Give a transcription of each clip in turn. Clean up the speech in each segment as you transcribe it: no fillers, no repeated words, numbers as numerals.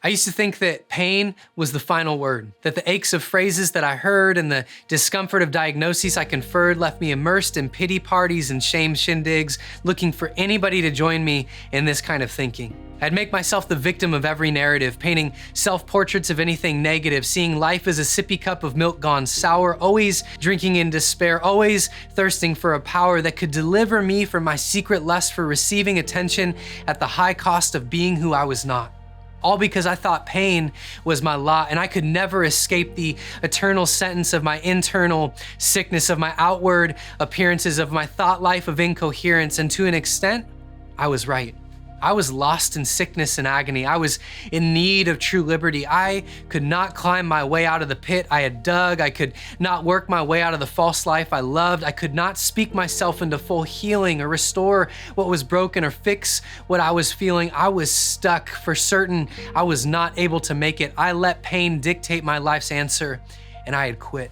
I used to think that pain was the final word, that the aches of phrases that I heard and the discomfort of diagnoses I conferred left me immersed in pity parties and shame shindigs, looking for anybody to join me in this kind of thinking. I'd make myself the victim of every narrative, painting self-portraits of anything negative, seeing life as a sippy cup of milk gone sour, always drinking in despair, always thirsting for a power that could deliver me from my secret lust for receiving attention at the high cost of being who I was not. All because I thought pain was my lot and I could never escape the eternal sentence of my internal sickness, of my outward appearances, of my thought life of incoherence. And to an extent, I was right. I was lost in sickness and agony. I was in need of true liberty. I could not climb my way out of the pit I had dug. I could not work my way out of the false life I loved. I could not speak myself into full healing or restore what was broken or fix what I was feeling. I was stuck. For certain, I was not able to make it. I let pain dictate my life's answer, and I had quit.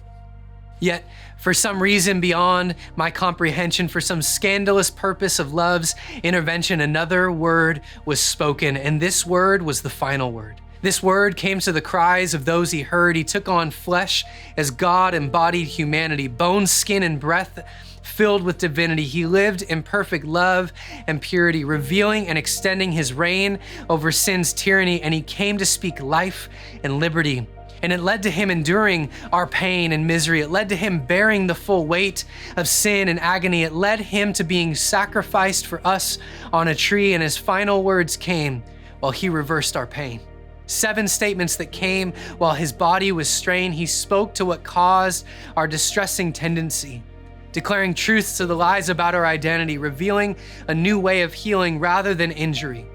Yet, for some reason beyond my comprehension, for some scandalous purpose of love's intervention, another word was spoken, and this word was the final word. This word came to the cries of those he heard. He took on flesh as God embodied humanity, bone, skin, and breath filled with divinity. He lived in perfect love and purity, revealing and extending his reign over sin's tyranny, and he came to speak life and liberty. And it led to him enduring our pain and misery. It led to him bearing the full weight of sin and agony. It led him to being sacrificed for us on a tree. And his final words came while he reversed our pain. 7 statements that came while his body was strained. He spoke to what caused our distressing tendency, declaring truths to the lies about our identity, revealing a new way of healing rather than injury,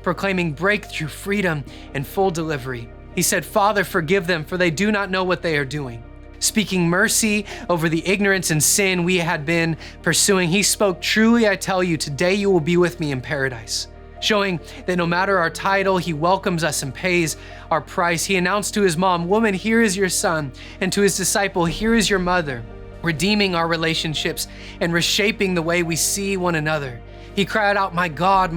proclaiming breakthrough, freedom, and full delivery. He said, "Father, forgive them, for they do not know what they are doing." Speaking mercy over the ignorance and sin we had been pursuing, he spoke, "Truly I tell you, today you will be with me in paradise." Showing that no matter our title, he welcomes us and pays our price. He announced to his mom, "Woman, here is your son," and to his disciple, "Here is your mother," redeeming our relationships and reshaping the way we see one another. He cried out, my God,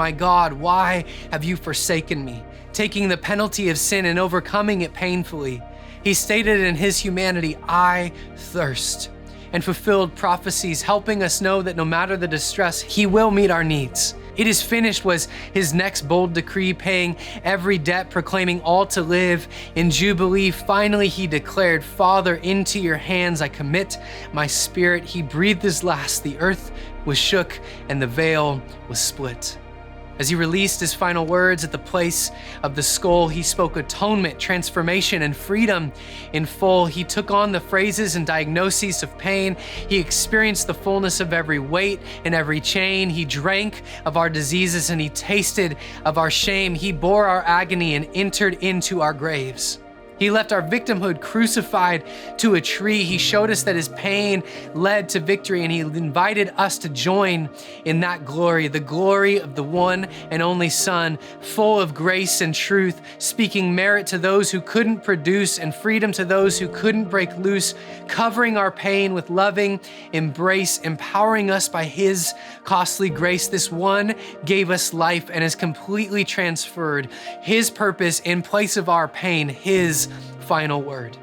why have you forsaken me?" Taking the penalty of sin and overcoming it painfully. He stated in his humanity, "I thirst," and fulfilled prophecies, helping us know that no matter the distress, he will meet our needs. "It is finished" was his next bold decree, paying every debt, proclaiming all to live in jubilee. Finally, he declared, "Father, into your hands I commit my spirit." He breathed his last, the earth was shook, and the veil was split. As he released his final words at the place of the skull, he spoke atonement, transformation, and freedom in full. He took on the phrases and diagnoses of pain. He experienced the fullness of every weight and every chain. He drank of our diseases and he tasted of our shame. He bore our agony and entered into our graves. He left our victimhood crucified to a tree. He showed us that his pain led to victory, and he invited us to join in that glory, the glory of the one and only Son, full of grace and truth, speaking merit to those who couldn't produce and freedom to those who couldn't break loose, covering our pain with loving embrace, empowering us by his costly grace. This one gave us life and has completely transferred his purpose in place of our pain, his final word.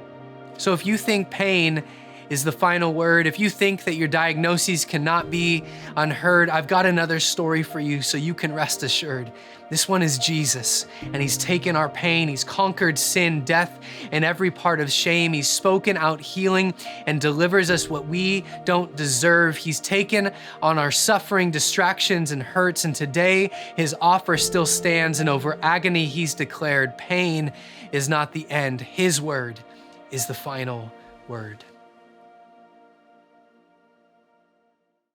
So if you think pain is the final word, if you think that your diagnoses cannot be unheard, I've got another story for you so you can rest assured. This one is Jesus, and he's taken our pain. He's conquered sin, death, and every part of shame. He's spoken out healing and delivers us what we don't deserve. He's taken on our suffering, distractions, and hurts, and today his offer still stands, and over agony he's declared, pain is not the end. His word is the final word.